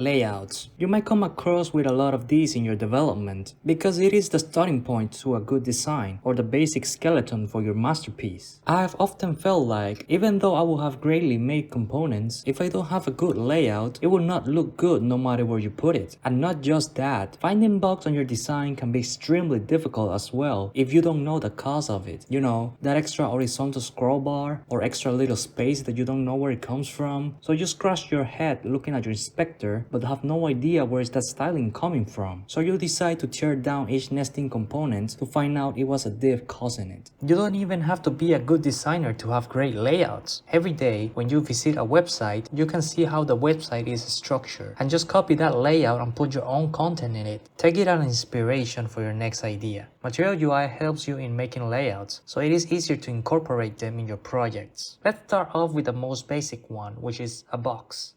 Layouts. You might come across with a lot of these in your development because it is the starting point to a good design or the basic skeleton for your masterpiece. I have often felt like even though I will have greatly made components, if I don't have a good layout, it will not look good no matter where you put it. And not just that, finding bugs on your design can be extremely difficult as well if you don't know the cause of it. You know, that extra horizontal scroll bar or extra little space that you don't know where it comes from. So you scratch your head looking at your inspector but have no idea where is that styling coming from. So you decide to tear down each nesting component to find out it was a div causing it. You don't even have to be a good designer to have great layouts. Every day when you visit a website, you can see how the website is structured and just copy that layout and put your own content in it. Take it as inspiration for your next idea. Material UI helps you in making layouts, so it is easier to incorporate them in your projects. Let's start off with the most basic one, which is a box.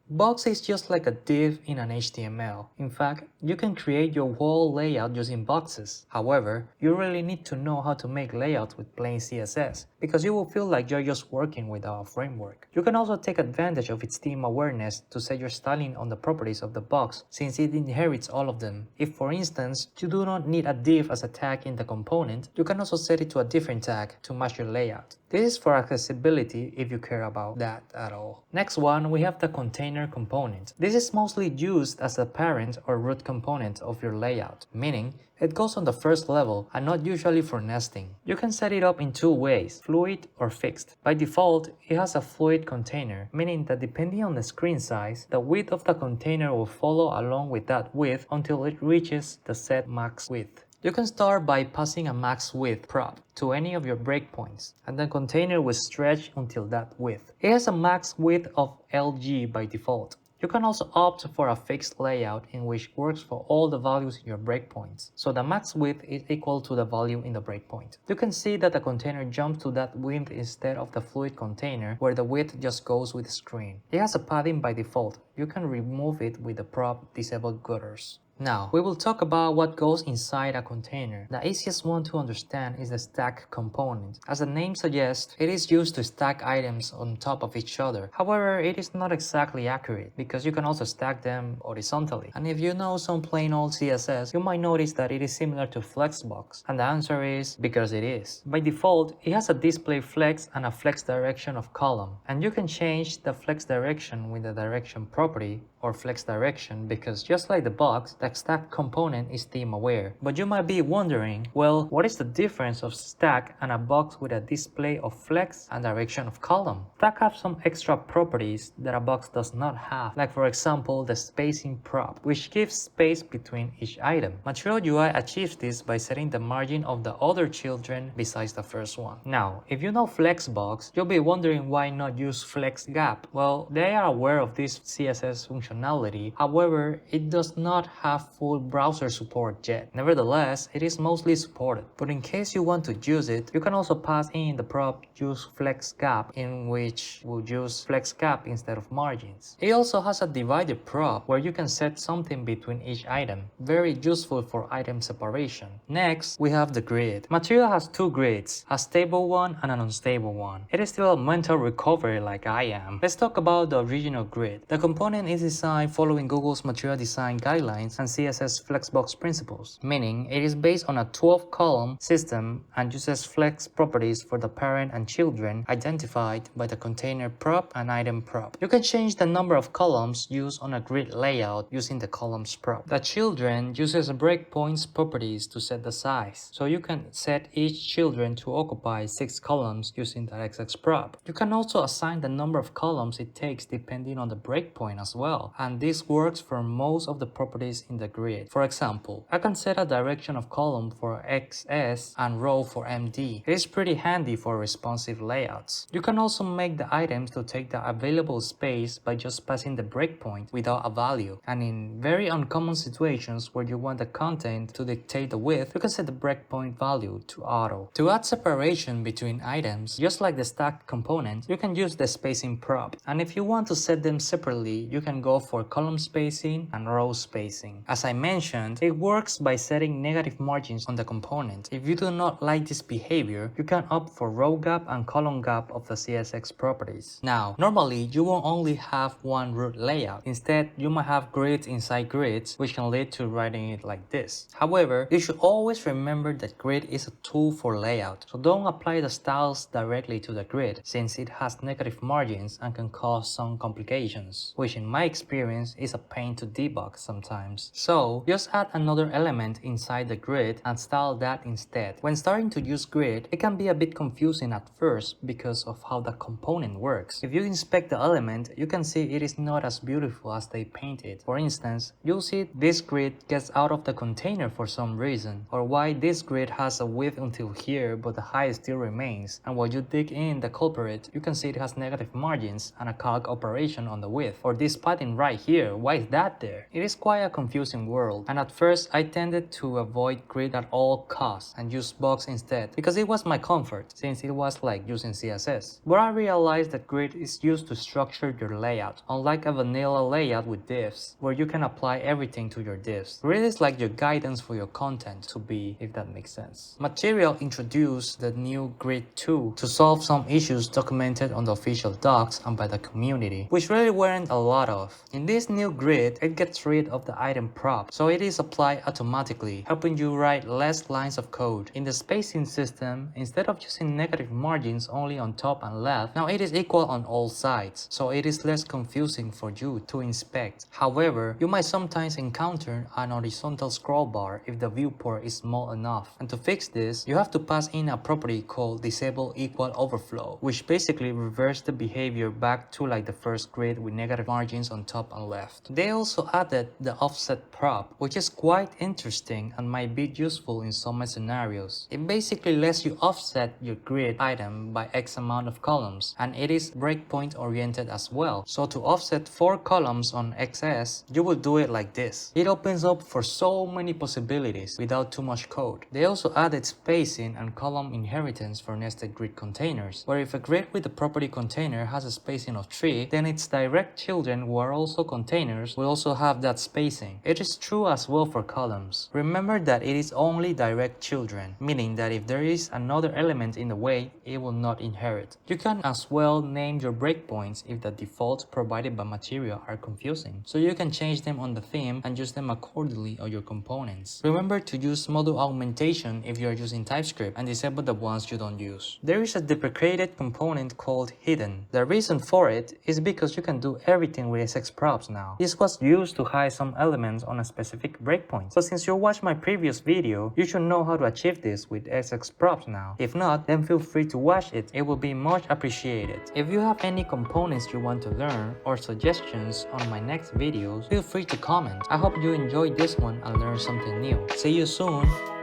Box is just like a div in an HTML. In fact, you can create your whole layout using boxes. However, you really need to know how to make layouts with plain CSS because you will feel like you're just working without a framework. You can also take advantage of its theme awareness to set your styling on the properties of the box since it inherits all of them. If, for instance, you do not need a div as a tag in the component, you can also set it to a different tag to match your layout. This is for accessibility if you care about that at all. Next one, we have the container component. This is mostly used as a parent or root component of your layout, meaning it goes on the first level and not usually for nesting. You can set it up in two ways, fluid or fixed. By default, it has a fluid container, meaning that depending on the screen size, the width of the container will follow along with that width until it reaches the set max width. You can start by passing a max width prop to any of your breakpoints, and the container will stretch until that width. It has a max width of LG by default. You can also opt for a fixed layout in which works for all the values in your breakpoints, so the max width is equal to the value in the breakpoint. You can see that the container jumps to that width instead of the fluid container where the width just goes with the screen. It has a padding by default. You can remove it with the prop disable gutters. Now, we will talk about what goes inside a container. The easiest one to understand is the stack component. As the name suggests, it is used to stack items on top of each other. However, it is not exactly accurate because you can also stack them horizontally. And if you know some plain old CSS, you might notice that it is similar to Flexbox. And the answer is because it is. By default, it has a display flex and a flex direction of column. And you can change the flex direction with the direction property or flex direction because just like the box, the stack component is theme aware. But you might be wondering, well, what is the difference of stack and a box with a display of flex and direction of column? Stack have some extra properties that a box does not have, like for example the spacing prop, which gives space between each item. Material UI achieves this by setting the margin of the other children besides the first one. Now, if you know Flexbox, you'll be wondering why not use flex gap. Well, they are aware of this CSS functionality, however, it does not have full browser support yet. Nevertheless, it is mostly supported. But in case you want to use it, you can also pass in the prop use flex gap, in which we'll use flex gap instead of margins. It also has a divided prop where you can set something between each item. Very useful for item separation. Next, we have the grid. Material has two grids, a stable one and an unstable one. It is still a mental recovery like I am. Let's talk about the original grid. The component is designed following Google's material design guidelines and CSS Flexbox principles, meaning it is based on a 12-column system and uses flex properties for the parent and children identified by the container prop and item prop. You can change the number of columns used on a grid layout using the columns prop. The children uses breakpoints properties to set the size, so you can set each children to occupy 6 columns using the XX prop. You can also assign the number of columns it takes depending on the breakpoint as well, and this works for most of the properties in the grid. For example, I can set a direction of column for XS and row for MD. It is pretty handy for responsive layouts. You can also make the items to take the available space by just passing the breakpoint without a value. And in very uncommon situations where you want the content to dictate the width, you can set the breakpoint value to auto. To add separation between items, just like the stack component, you can use the spacing prop. And if you want to set them separately, you can go both for column spacing and row spacing. As I mentioned, it works by setting negative margins on the component. If you do not like this behavior, you can opt for row gap and column gap of the CSX properties. Now, normally you won't only have one root layout. Instead, you might have grids inside grids, which can lead to writing it like this. However, you should always remember that grid is a tool for layout, so don't apply the styles directly to the grid, since it has negative margins and can cause some complications, which in my experience is a pain to debug sometimes. So just add another element inside the grid and style that instead. When starting to use grid, it can be a bit confusing at first because of how the component works. If you inspect the element, you can see it is not as beautiful as they painted. For instance, you'll see this grid gets out of the container for some reason, or why this grid has a width until here but the height still remains, and when you dig in the culprit, you can see it has negative margins and a calc operation on the width. Or this pattern right here, why is that there? It is quite a confusing world, and at first I tended to avoid grid at all costs and use box instead because it was my comfort, since it was like using CSS. But I realized that grid is used to structure your layout, unlike a vanilla layout with divs, where you can apply everything to your divs. Grid is like your guidance for your content to be, if that makes sense. Material introduced the new Grid 2 to solve some issues documented on the official docs and by the community, which really weren't a lot of. In this new grid, it gets rid of the item prop, so it is applied automatically, helping you write less lines of code. In the spacing system, instead of using negative margins only on top and left, now it is equal on all sides, so it is less confusing for you to inspect. However, you might sometimes encounter an horizontal scroll bar if the viewport is small enough, and to fix this, you have to pass in a property called disable equal overflow, which basically reverses the behavior back to like the first grid with negative margins on top and left. They also added the offset prop, which is quite interesting and might be useful in some scenarios. It basically lets you offset your grid item by X amount of columns, and it is breakpoint oriented as well. So to offset 4 columns on XS, you will do it like this. It opens up for so many possibilities without too much code. They also added spacing and column inheritance for nested grid containers, where if a grid with a property container has a spacing of 3, then its direct children who are also containers will also have that spacing. It is true as well for columns. Remember that it is only direct children, meaning that if there is another element in the way, it will not inherit. You can as well name your breakpoints if the defaults provided by material are confusing, so you can change them on the theme and use them accordingly on your components. Remember to use module augmentation if you are using TypeScript and disable the ones you don't use. There is a deprecated component called hidden. The reason for it is because you can do everything with SX props now. This was used to hide some elements on a specific breakpoint. So since you watched my previous video, you should know how to achieve this with SX props now. If not, then feel free to watch it. It will be much appreciated. If you have any components you want to learn or suggestions on my next videos, feel free to comment. I hope you enjoyed this one and learned something new. See you soon!